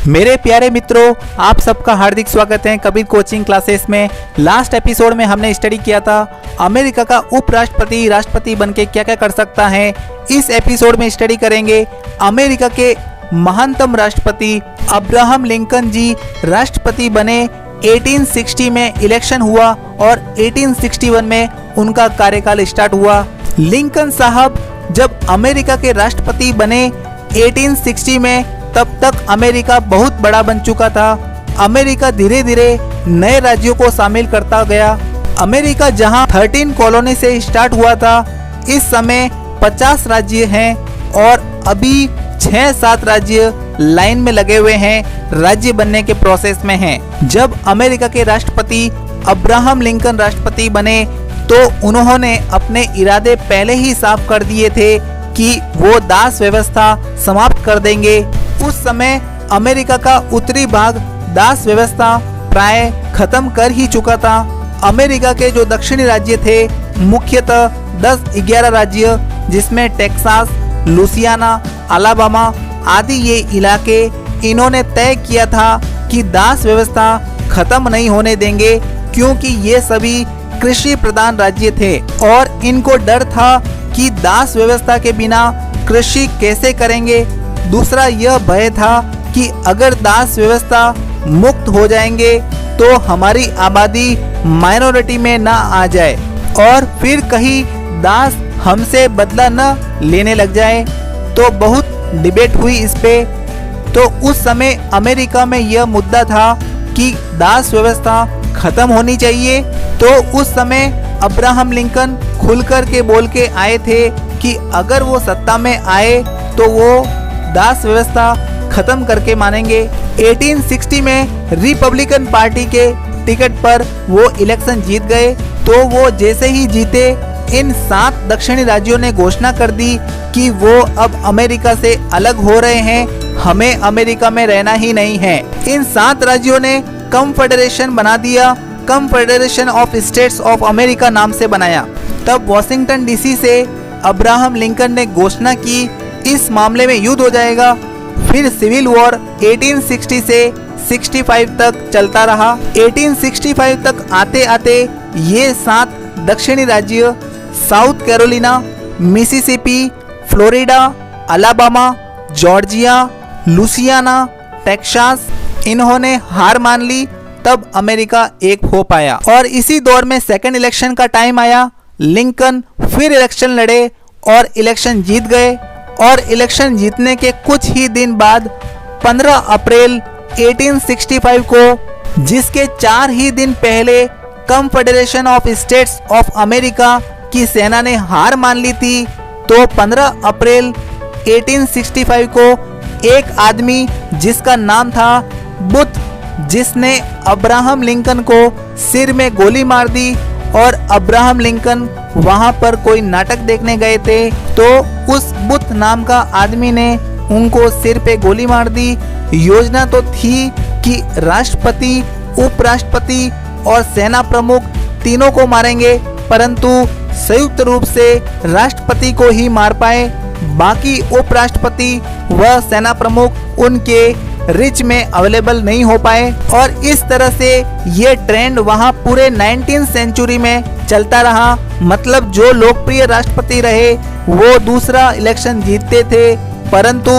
मेरे प्यारे मित्रों, आप सबका हार्दिक स्वागत है कबीर कोचिंग क्लासेस में। लास्ट एपिसोड में हमने स्टडी किया था अमेरिका का उपराष्ट्रपति राष्ट्रपति बनके क्या क्या कर सकता है। इस एपिसोड में स्टडी करेंगे अमेरिका के महानतम राष्ट्रपति अब्राहम लिंकन जी राष्ट्रपति बने। 1860 में इलेक्शन हुआ और 1861 में उनका कार्यकाल स्टार्ट हुआ। लिंकन साहब जब अमेरिका के राष्ट्रपति बने 1860 में, तब तक अमेरिका बहुत बड़ा बन चुका था। अमेरिका धीरे धीरे नए राज्यों को शामिल करता गया। अमेरिका जहां 13 कॉलोनी से स्टार्ट हुआ था, इस समय 50 राज्य हैं और अभी 6-7 राज्य लाइन में लगे हुए हैं, राज्य बनने के प्रोसेस में हैं। जब अमेरिका के राष्ट्रपति अब्राहम लिंकन राष्ट्रपति बने तो उन्होंने अपने इरादे पहले ही साफ कर दिए थे कि वो दास व्यवस्था समाप्त कर देंगे। उस समय अमेरिका का उत्तरी भाग दास व्यवस्था प्राय खत्म कर ही चुका था। अमेरिका के जो दक्षिणी राज्य थे, मुख्यतः 10-11 राज्य, जिसमें टेक्सास, लुसियाना, अलाबामा आदि ये इलाके, इन्होंने तय किया था कि दास व्यवस्था खत्म नहीं होने देंगे, क्योंकि ये सभी कृषि प्रधान राज्य थे और इनको डर था कि दास व्यवस्था के बिना कृषि कैसे करेंगे। दूसरा यह भय था कि अगर दास व्यवस्था मुक्त हो जाएंगे तो हमारी आबादी माइनॉरिटी में ना आ जाए और फिर कहीं दास हमसे बदला न लेने लग जाए। तो बहुत डिबेट हुई इस पे। तो उस समय अमेरिका में यह मुद्दा था कि दास व्यवस्था खत्म होनी चाहिए। तो उस समय अब्राहम लिंकन खुलकर के बोल के आए थे कि अगर वो सत्ता में आए तो वो दास व्यवस्था खत्म करके मानेंगे। 1860 में रिपब्लिकन पार्टी के टिकट पर वो इलेक्शन जीत गए। तो वो जैसे ही जीते, इन 7 दक्षिणी राज्यों ने घोषणा कर दी कि वो अब अमेरिका से अलग हो रहे हैं, हमें अमेरिका में रहना ही नहीं है। इन 7 राज्यों ने कन्फेडरेशन बना दिया, confederation of states of America नाम से बनाया। तब वॉशिंगटन डीसी से अब्राहम लिंकन ने घोषणा की इस मामले में युद्ध हो जाएगा। फिर सिविल वॉर 1860 से 65 तक चलता रहा। 1865 तक आते आते ये 7 दक्षिणी राज्य, South Carolina, Mississippi, Florida, Alabama, Georgia, Louisiana, Texas, इन्होंने हार मान ली। तब अमेरिका एक हो पाया और इसी दौर में सेकंड इलेक्शन का टाइम आया। लिंकन फिर इलेक्शन लड़े और इलेक्शन जीत गए और इलेक्शन जीतने के कुछ ही दिन बाद 15 अप्रैल 1865 को, जिसके 4 ही दिन पहले confederation of states of America की सेना ने हार मान ली थी, तो 15 अप्रैल 1865 को एक आदमी जिसका नाम था बुथ, जिसने अब्राहम लिंकन को सिर में गोली मार दी। और अब्राहम लिंकन वहां पर कोई नाटक देखने गए थे, तो उस बुथ नाम का आदमी ने उनको सिर पे गोली मार दी। योजना तो थी कि राष्ट्रपति, उपराष्ट्रपति और सेना प्रमुख तीनों को मारेंगे, परंतु संयुक्त रूप से राष्ट्रपति को ही मार पाए। बाकी उपराष्ट्रपति व सेना प्रमुख उनके रिच में अवेलेबल नहीं हो पाए और इस तरह से ये ट्रेंड वहां पूरे 19th सेंचुरी में चलता रहा। मतलब जो लोकप्रिय राष्ट्रपति रहे वो दूसरा इलेक्शन जीतते थे, परंतु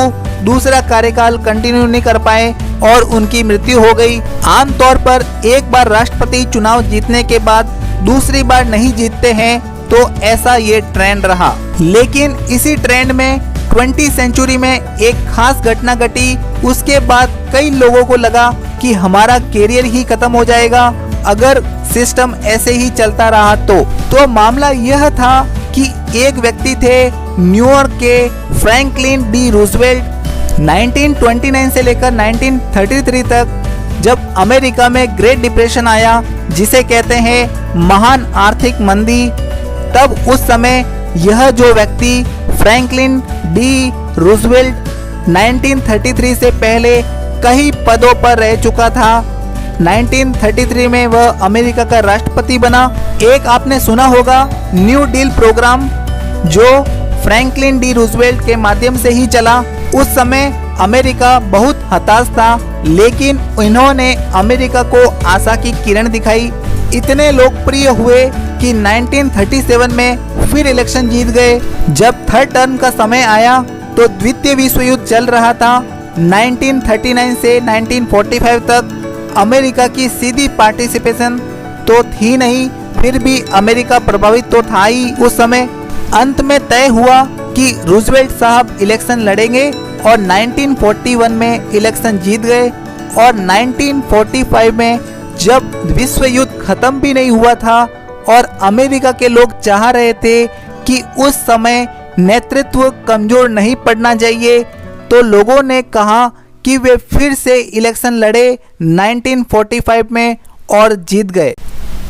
दूसरा कार्यकाल कंटिन्यू नहीं कर पाए और उनकी मृत्यु हो गई। आमतौर पर एक बार राष्ट्रपति चुनाव जीतने के बाद दूसरी बार नहीं जीतते हैं, तो ऐसा ये ट्रेंड रहा। लेकिन इसी ट्रेंड में 20th सेंचुरी में एक खास घटना घटी। उसके बाद कई लोगों को लगा कि हमारा कैरियर ही खत्म हो जाएगा अगर सिस्टम ऐसे ही चलता रहा। तो मामला यह था कि एक व्यक्ति थे न्यूयॉर्क के फ्रैंकलिन डी रूजवेल्ट। 1929 से लेकर 1933 तक जब अमेरिका में ग्रेट डिप्रेशन आया, जिसे कहते हैं महान आर्थिक मंदी, तब उस समय यह जो व्यक्ति फ्रैंकलिन डी रूजवेल्ट 1933 से पहले कई पदों पर रह चुका था। 1933 में वह अमेरिका का राष्ट्रपति बना। एक आपने सुना होगा न्यू डील प्रोग्राम, जो फ्रैंकलिन डी रूजवेल्ट के माध्यम से ही चला। उस समय अमेरिका बहुत हताश था, लेकिन इन्होंने अमेरिका को आशा की किरण दिखाई। इतने लोकप्रिय हुए कि 1937 में फिर इलेक्शन जीत गए। जब थर्ड टर्म का समय आया तो द्वितीय विश्व युद्ध चल रहा था। 1939 से 1945 तक अमेरिका की सीधी पार्टिसिपेशन तो थी नहीं, फिर भी अमेरिका प्रभावित तो था ही उस समय। अंत में तय हुआ कि रूजवेल्ट साहब इलेक्शन लड़ेंगे और 1941 में इलेक्शन जीत गए। और 1945 में जब विश्व युद्ध खत्म भी नहीं हुआ था और अमेरिका के लोग चाह रहे थे कि उस समय नेतृत्व कमजोर नहीं पड़ना चाहिए, तो लोगों ने कहा कि वे फिर से इलेक्शन लड़े 1945 में और जीत गए।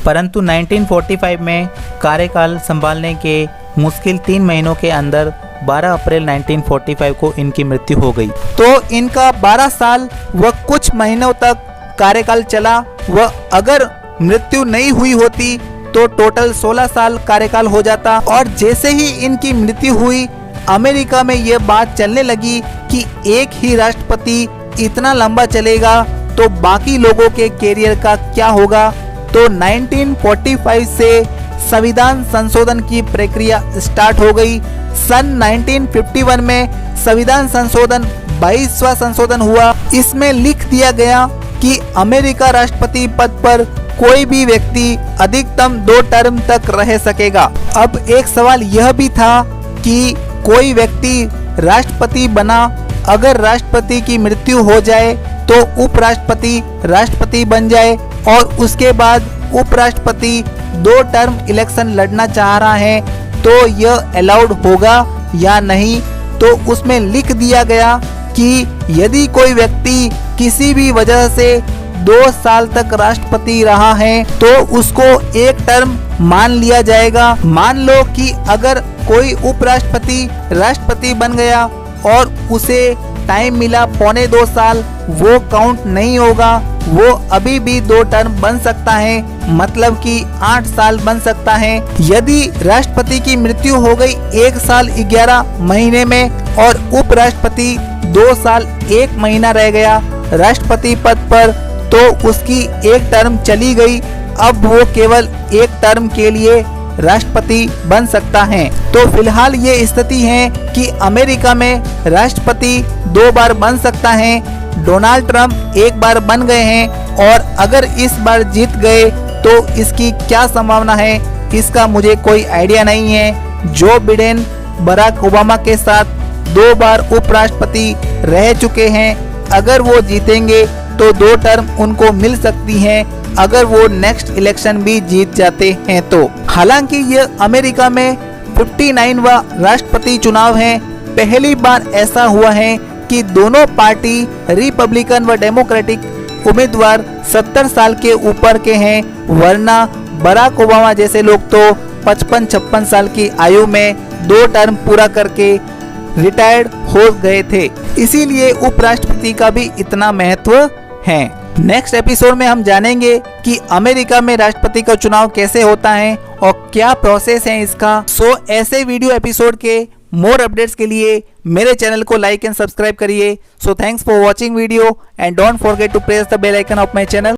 परंतु 1945 में कार्यकाल संभालने के मुश्किल 3 महीनों के अंदर 12 अप्रैल 1945 को इनकी मृत्यु हो गई। तो इनका 12 साल व कुछ महीनों तक कार्यकाल चला। व अगर मृत्यु नहीं हुई होती तो टोटल 16 साल कार्यकाल हो जाता। और जैसे ही इनकी मृत्यु हुई, अमेरिका में ये बात चलने लगी कि एक ही राष्ट्रपति इतना लंबा चलेगा तो बाकी लोगों के कैरियर का क्या होगा। तो 1945 से संविधान संशोधन की प्रक्रिया स्टार्ट हो गई। सन 1951 में संविधान संशोधन 22वां संशोधन हुआ। इसमें लिख दिया गया कि अमेरिका राष्ट्रपति पद पर कोई भी व्यक्ति अधिकतम 2 टर्म तक रह सकेगा। अब एक सवाल यह भी था कि कोई व्यक्ति राष्ट्रपति बना, अगर राष्ट्रपति की मृत्यु हो जाए तो उपराष्ट्रपति राष्ट्रपति बन जाए और उसके बाद उपराष्ट्रपति 2 टर्म इलेक्शन लड़ना चाह रहा है तो यह अलाउड होगा या नहीं। तो उसमें लिख दिया गया कि यदि कोई व्यक्ति किसी भी वजह से 2 साल तक राष्ट्रपति रहा है तो उसको 1 टर्म मान लिया जाएगा। मान लो कि अगर कोई उपराष्ट्रपति राष्ट्रपति बन गया और उसे टाइम मिला 1.25 साल, वो काउंट नहीं होगा, वो अभी भी 2 टर्म बन सकता है, मतलब कि 8 साल बन सकता है। यदि राष्ट्रपति की मृत्यु हो गई 1 साल 11 महीने में और उपराष्ट्रपति 2 साल 1 महीना रह गया राष्ट्रपति पद पर, तो उसकी 1 टर्म चली गई। अब वो केवल 1 टर्म के लिए राष्ट्रपति बन सकता है। तो फिलहाल ये स्थिति है कि अमेरिका में राष्ट्रपति 2 बार बन सकता है। डोनाल्ड ट्रंप 1 बार बन गए हैं और अगर इस बार जीत गए तो इसकी क्या संभावना है इसका मुझे कोई आइडिया नहीं है। जो बिडेन बराक ओबामा के साथ 2 बार उपराष्ट्रपति रह चुके हैं, अगर वो जीतेंगे तो 2 टर्म उनको मिल सकती हैं अगर वो नेक्स्ट इलेक्शन भी जीत जाते हैं तो। हालांकि ये अमेरिका में 59वां राष्ट्रपति चुनाव है। पहली बार ऐसा हुआ है कि दोनों पार्टी रिपब्लिकन व डेमोक्रेटिक उम्मीदवार 70 साल के ऊपर के हैं, वरना बराक ओबामा जैसे लोग तो 55-56 साल की आयु में 2 टर्म पूरा करके रिटायर्ड हो गए थे। इसीलिए उपराष्ट्रपति का भी इतना महत्व है। नेक्स्ट एपिसोड में हम जानेंगे कि अमेरिका में राष्ट्रपति का चुनाव कैसे होता है और क्या प्रोसेस है इसका। सो ऐसे वीडियो एपिसोड के मोर अपडेट्स के लिए मेरे चैनल को लाइक एंड सब्सक्राइब करिए। So thanks for watching video and don't forget to press the bell icon of my channel.